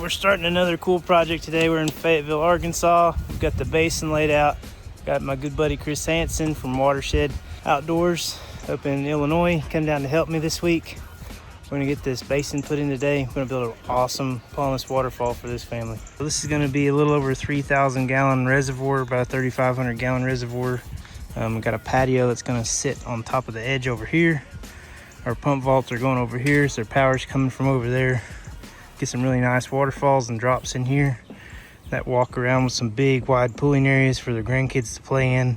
We're starting another cool project today. We're in Fayetteville, Arkansas. We've got the basin laid out. Got my good buddy Chris Hansen from Watershed Outdoors up in Illinois come down to help me this week. We're gonna get this basin put in today. We're gonna build an awesome ponderless waterfall for this family. So this is gonna be a little over a 3,000 gallon reservoir, about a 3,500 gallon reservoir. We've got a patio that's gonna sit on top of the edge over here. Our pump vaults are going over here, so their power's coming from over there. Get some really nice waterfalls and drops in here that walk around with some big wide pooling areas for their grandkids to play in.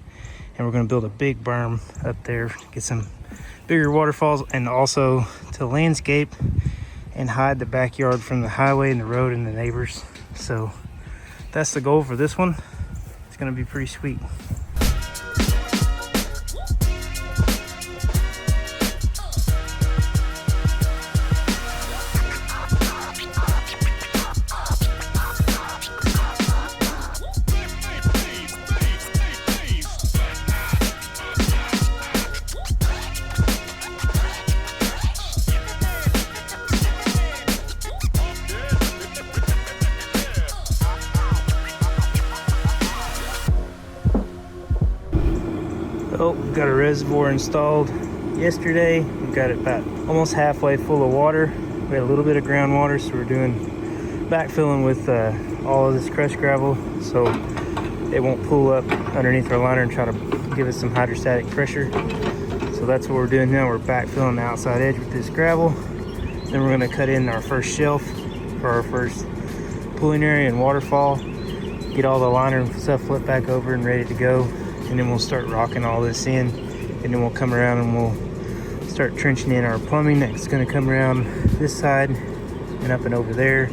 And we're going to build a big berm up there, get some bigger waterfalls, and also to landscape and hide the backyard from the highway and the road and the neighbors. So that's the goal for this one. It's going to be pretty sweet. Oh, we've got a reservoir installed yesterday. We've got it about almost halfway full of water. We had a little bit of groundwater, so we're doing backfilling with all of this crushed gravel so it won't pull up underneath our liner and try to give us some hydrostatic pressure. So that's what we're doing now. We're backfilling the outside edge with this gravel. Then we're gonna cut in our first shelf for our first pooling area and waterfall. Get all the liner and stuff flipped back over and ready to go. And then we'll start rocking all this in, and then we'll come around and we'll start trenching in our plumbing that's going to come around this side and up and over there.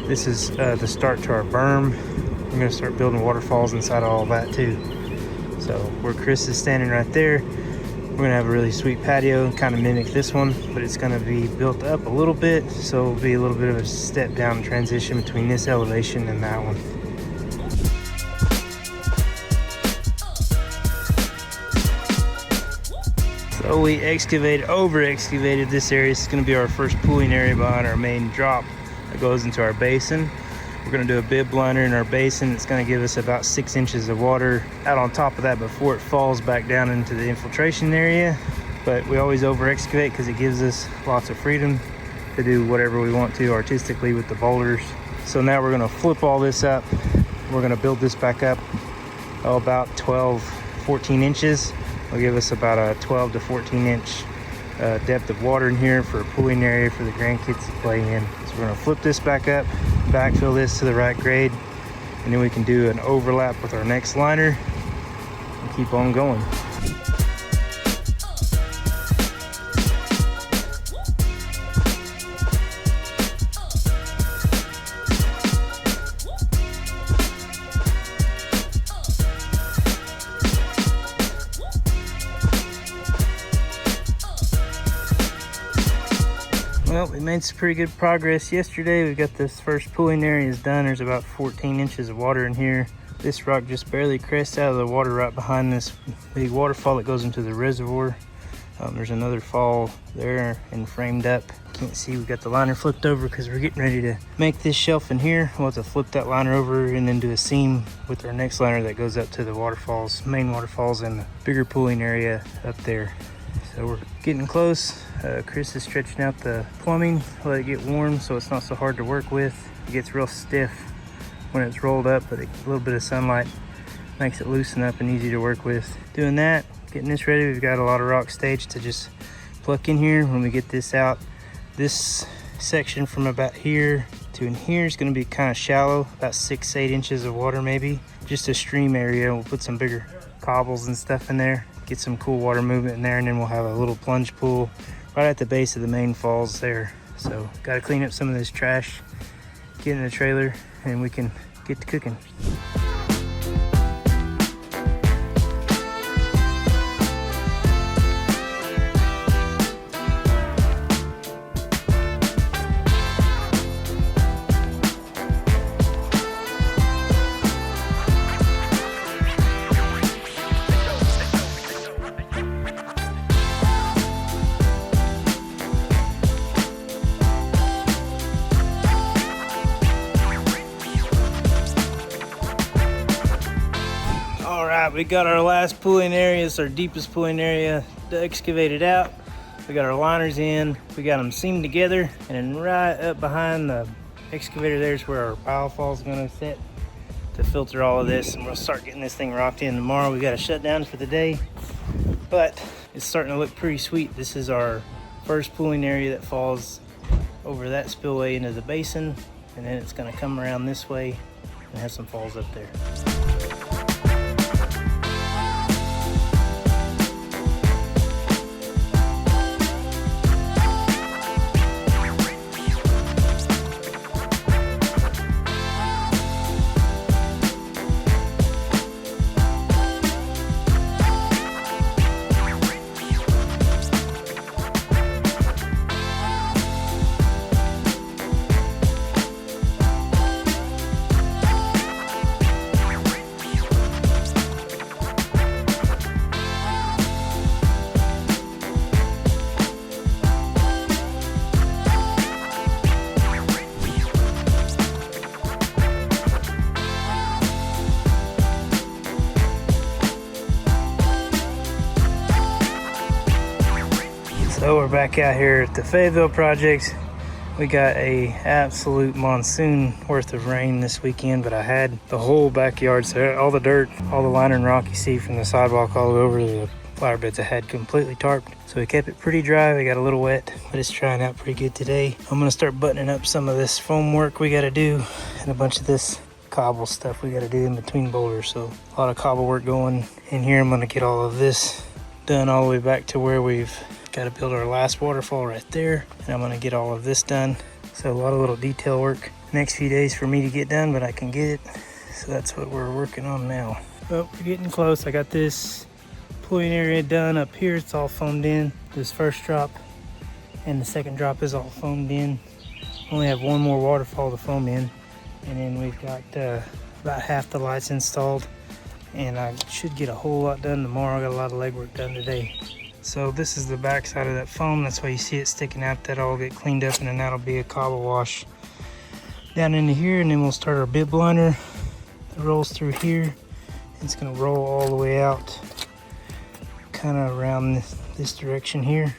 This is the start to our berm. We're going to start building waterfalls inside of all that too. So where Chris is standing right there, we're going to have a really sweet patio, kind of mimic this one, but it's going to be built up a little bit, so it'll be a little bit of a step down transition between this elevation and that one. So we over excavated this area. It's going to be our first pooling area behind our main drop that goes into our basin. We're going to do a bib liner in our basin. It's going to give us about 6 inches of water out on top of that before it falls back down into the infiltration area. But we always over excavate because it gives us lots of freedom to do whatever we want to artistically with the boulders. So now we're going to flip all this up. We're going to build this back up about 14 inches. It'll give us about a 12 to 14 inch depth of water in here for a pooling area for the grandkids to play in. So we're going to flip this back up, backfill this to the right grade, and then we can do an overlap with our next liner and keep on going. Well, we made some pretty good progress yesterday. We got this first pooling area is done. There's about 14 inches of water in here. This rock just barely crests out of the water right behind this big waterfall that goes into the reservoir. There's another fall there and framed up. Can't see, we got the liner flipped over because we're getting ready to make this shelf in here. We'll have to flip that liner over and then do a seam with our next liner that goes up to the waterfalls, main waterfalls, and the bigger pooling area up there. So we're getting close. Chris is stretching out the plumbing, let it get warm so it's not so hard to work with. It gets real stiff when it's rolled up, but a little bit of sunlight makes it loosen up and easy to work with. Doing that, getting this ready. We've got a lot of rock staged to just pluck in here. When we get this out, this section from about here to in here is going to be kind of shallow, about 6-8 inches of water maybe. Just a stream area. We'll put some bigger cobbles and stuff in there, get some cool water movement in there, and then we'll have a little plunge pool right at the base of the main falls there. So got to clean up some of this trash, get in the trailer, and we can get to cooking. right, we got our last pooling area. It's our deepest pooling area excavated out. We got our liners in, we got them seamed together, and then right up behind the excavator there's where our biofall is gonna sit to filter all of this, and we'll start getting this thing rocked in tomorrow. We got to shut down for the day, but it's starting to look pretty sweet. This is our first pooling area that falls over that spillway into the basin, and then it's gonna come around this way and have some falls up there. So we're back out here at the Fayetteville projects. We got a absolute monsoon worth of rain this weekend, but I had the whole backyard, so all the dirt, all the liner and rock you see from the sidewalk all over the flower beds I had completely tarped. So we kept it pretty dry. We got a little wet, but it's drying out pretty good today. I'm gonna start buttoning up some of this foam work we gotta do and a bunch of this cobble stuff we gotta do in between boulders. So a lot of cobble work going in here. I'm gonna get all of this done all the way back to where we've got to build our last waterfall right there, and I'm gonna get all of this done. So a lot of little detail work next few days for me to get done, but I can get it. So that's what we're working on now. Well, we're getting close. I got this pooling area done up here. It's all foamed in. This first drop and the second drop is all foamed in. Only have one more waterfall to foam in, and then we've got about half the lights installed, and I should get a whole lot done tomorrow. I got a lot of legwork done today. So this is the back side of that foam. That's why you see it sticking out. That'll all get cleaned up, and then that'll be a cobble wash down into here, and then we'll start our bib liner that rolls through here. It's gonna roll all the way out kind of around this direction here,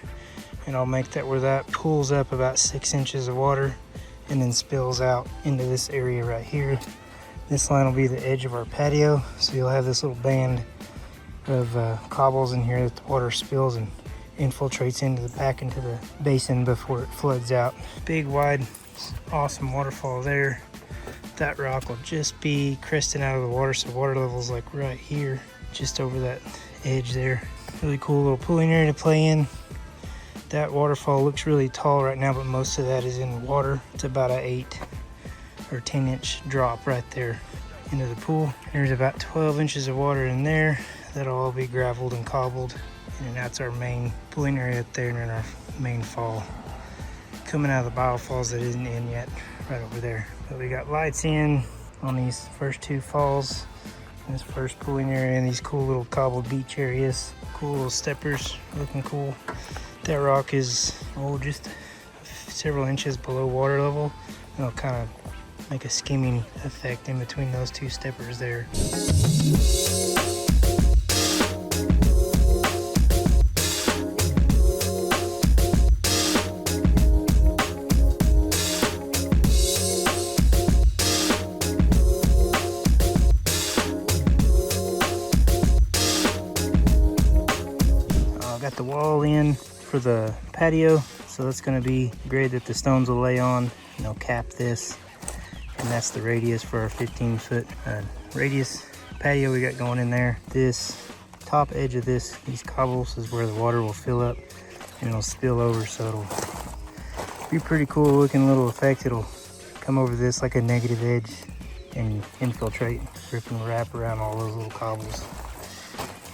and I'll make that where that pulls up about 6 inches of water and then spills out into this area right here. This line will be the edge of our patio, so you'll have this little band of cobbles in here that the water spills and infiltrates into the back into the basin before it floods out. Big, wide, awesome waterfall there. That rock will just be cresting out of the water, so water level's like right here, just over that edge there. Really cool little pooling area to play in. That waterfall looks really tall right now, but most of that is in water. It's about an 8 or 10 inch drop right there into the pool. There's about 12 inches of water in there. That'll all be graveled and cobbled, and that's our main pooling area up there, and then our main fall coming out of the biofalls that isn't in yet, right over there. But we got lights in on these first two falls, this first pooling area, and these cool little cobbled beach areas. Cool little steppers, looking cool. That rock is just several inches below water level, and it'll kind of make a skimming effect in between those two steppers there. Got the wall in for the patio, so that's going to be grade that the stones will lay on, and they'll cap this, and that's the radius for our 15-foot radius patio we got going in there. This top edge of these cobbles is where the water will fill up and it'll spill over, so it'll be pretty cool looking little effect. It'll come over this like a negative edge and infiltrate, rip and wrap around all those little cobbles.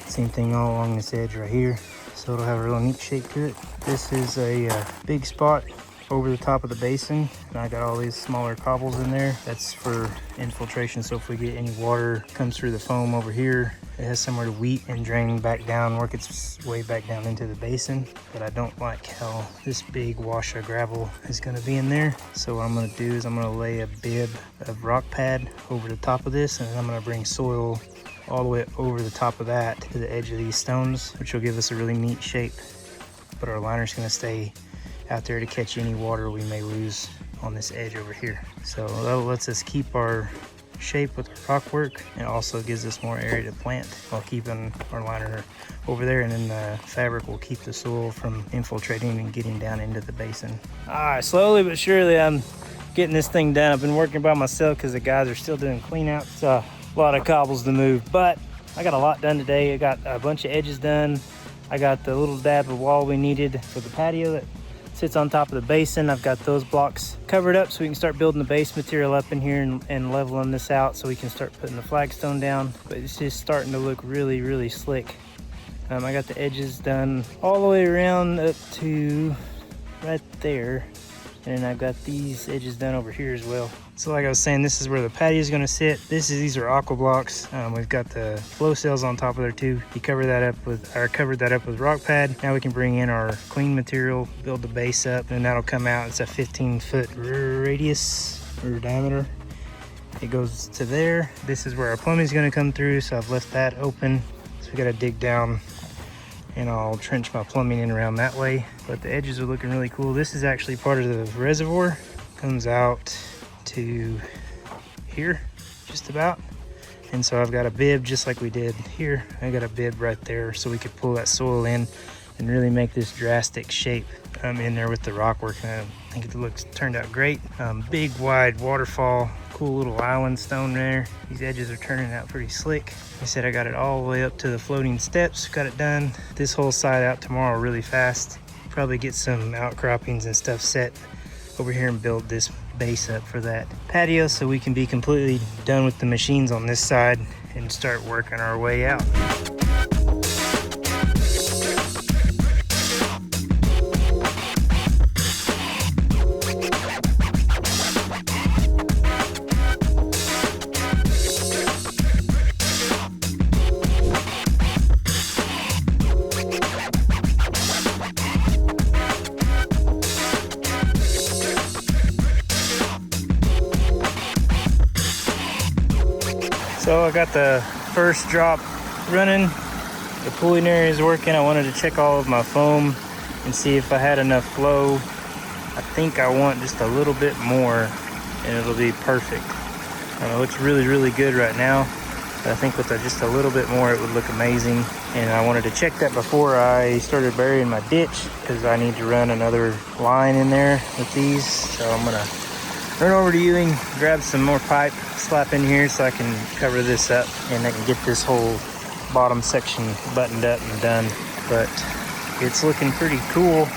Same thing all along this edge right here. So it'll have a real neat shape to it. This is a big spot over the top of the basin, and I got all these smaller cobbles in there. That's for infiltration, so if we get any water comes through the foam over here, it has somewhere to weep and drain back down, work its way back down into the basin. But I don't like how this big wash of gravel is going to be in there, so what I'm going to do is I'm going to lay a bib of rock pad over the top of this, and then I'm going to bring soil all the way over the top of that to the edge of these stones, which will give us a really neat shape. But our liner's gonna stay out there to catch any water we may lose on this edge over here. So that lets us keep our shape with our rock work, and also gives us more area to plant while keeping our liner over there, and then the fabric will keep the soil from infiltrating and getting down into the basin. All right, slowly but surely I'm getting this thing done. I've been working by myself because the guys are still doing clean outs. So a lot of cobbles to move, but I got a lot done today. I got a bunch of edges done. I got the little dab of wall we needed for the patio that sits on top of the basin. I've got those blocks covered up so we can start building the base material up in here and leveling this out so we can start putting the flagstone down. But it's just starting to look really, really slick. I got the edges done all the way around up to right there. And then I've got these edges done over here as well. So like I was saying, this is where the patio is gonna sit. These are aqua blocks. We've got the flow cells on top of there too. You covered that up with rock pad. Now we can bring in our clean material, build the base up, and that'll come out. It's a 15-foot radius or diameter. It goes to there. This is where our plumbing is gonna come through, so I've left that open. So we gotta dig down and I'll trench my plumbing in around that way. But the edges are looking really cool. This is actually part of the reservoir. Comes out to here, just about. And so I've got a bib just like we did here. I got a bib right there so we could pull that soil in and really make this drastic shape in there with the rock work. And I think it turned out great. Big wide waterfall, cool little island stone there. These edges are turning out pretty slick. Like I said, I got it all the way up to the floating steps, got it done. This whole side out tomorrow really fast. Probably get some outcroppings and stuff set over here and build this base up for that patio so we can be completely done with the machines on this side and start working our way out. So I got the first drop running. The pooling area is working. I wanted to check all of my foam and see if I had enough flow. I think I want just a little bit more and it'll be perfect. It looks really, really good right now. But I think with just a little bit more, it would look amazing. And I wanted to check that before I started burying my ditch because I need to run another line in there with these. So I'm gonna run over to Ewing, grab some more pipe, slap in here so I can cover this up and I can get this whole bottom section buttoned up and done. But it's looking pretty cool.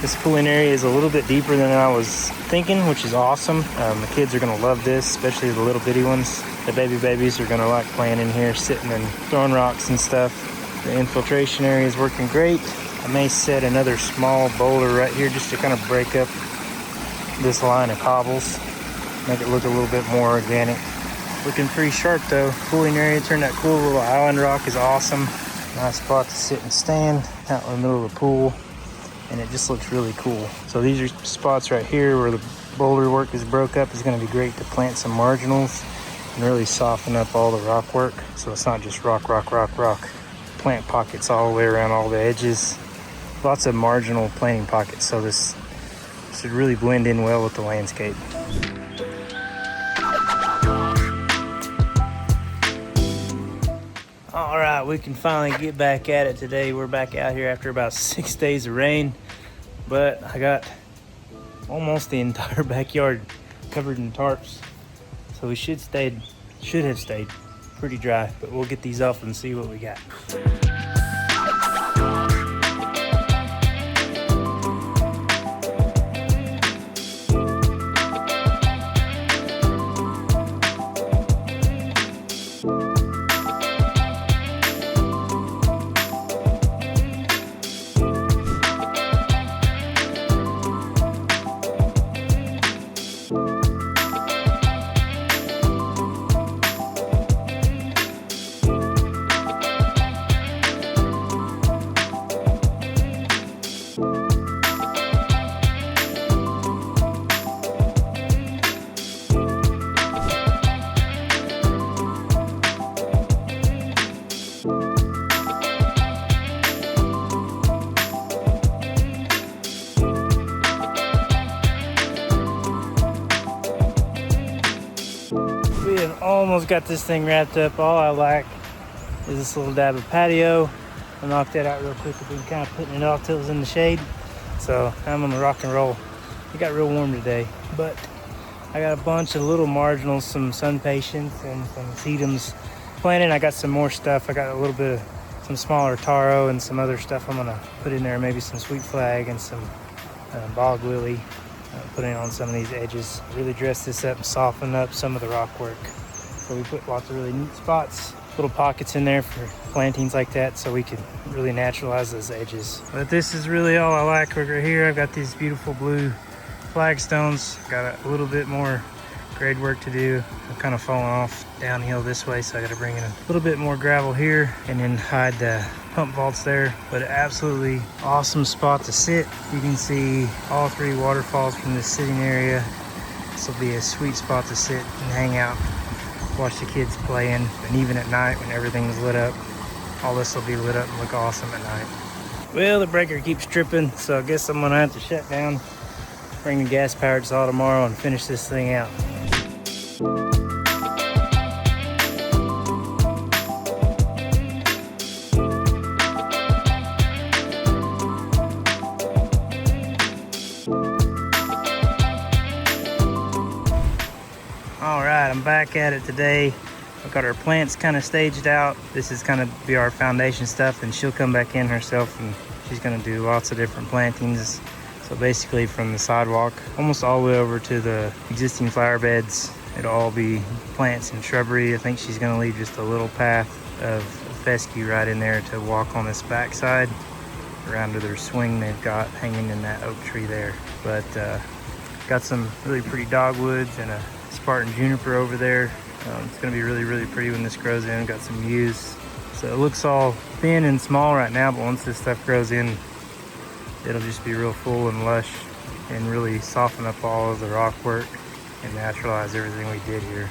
This pooling area is a little bit deeper than I was thinking, which is awesome. The kids are gonna love this, especially the little bitty ones. The babies are gonna like playing in here, sitting and throwing rocks and stuff. The infiltration area is working great. I may set another small boulder right here just to kind of break up this line of cobbles, make it look a little bit more organic. Looking pretty sharp though. Pooling area turned out cool. Little island rock is awesome. Nice spot to sit and stand out in the middle of the pool, and it just looks really cool. So these are spots right here where the boulder work is broke up. Is going to be great to plant some marginals and really soften up all the rock work, so it's not just rock. Plant pockets all the way around all the edges. Lots of marginal planting pockets, so this should really blend in well with the landscape. All right, we can finally get back at it today. We're back out here after about 6 days of rain, but I got almost the entire backyard covered in tarps. So we should have stayed pretty dry, but we'll get these off and see what we got. and almost got this thing wrapped up. All I lack is this little dab of Patio. I'll knock that out real quick. I've been kind of putting it off till it was in the shade. So I'm gonna rock and roll. It got real warm today, but I got a bunch of little marginals, some sun patience and some sedums planted. I got some more stuff. I got a little bit of some smaller taro and some other stuff I'm gonna put in there, maybe some sweet flag and some bog lily. Putting on some of these edges, really dress this up and soften up some of the rock work. So we put lots of really neat spots, little pockets in there for plantings like that, so we can really naturalize those edges. But this is really all I like right here. I've got these beautiful blue flagstones. Got a little bit more grade work to do. I'm kind of falling off downhill this way, so I got to bring in a little bit more gravel here and then hide the pump vaults there. But absolutely awesome spot to sit. You can see all three waterfalls from this sitting area. This will be a sweet spot to sit and hang out, watch the kids playing. And even at night when everything's lit up, all this will be lit up and look awesome at night. Well, the breaker keeps tripping, so I guess I'm gonna have to shut down, bring the gas powered saw tomorrow and finish this thing out. All right, I'm back at it today. I've got our plants kind of staged out. This is kind of be our foundation stuff, and she'll come back in herself and she's gonna do lots of different plantings. So basically from the sidewalk, almost all the way over to the existing flower beds, it'll all be plants and shrubbery. I think she's gonna leave just a little path of fescue right in there to walk on this backside around to their swing they've got hanging in that oak tree there. But got some really pretty dogwoods and a Spartan juniper over there. It's gonna be really, really pretty when this grows in. Got some yews. So it looks all thin and small right now, but once this stuff grows in, it'll just be real full and lush and really soften up all of the rock work and naturalize everything we did here.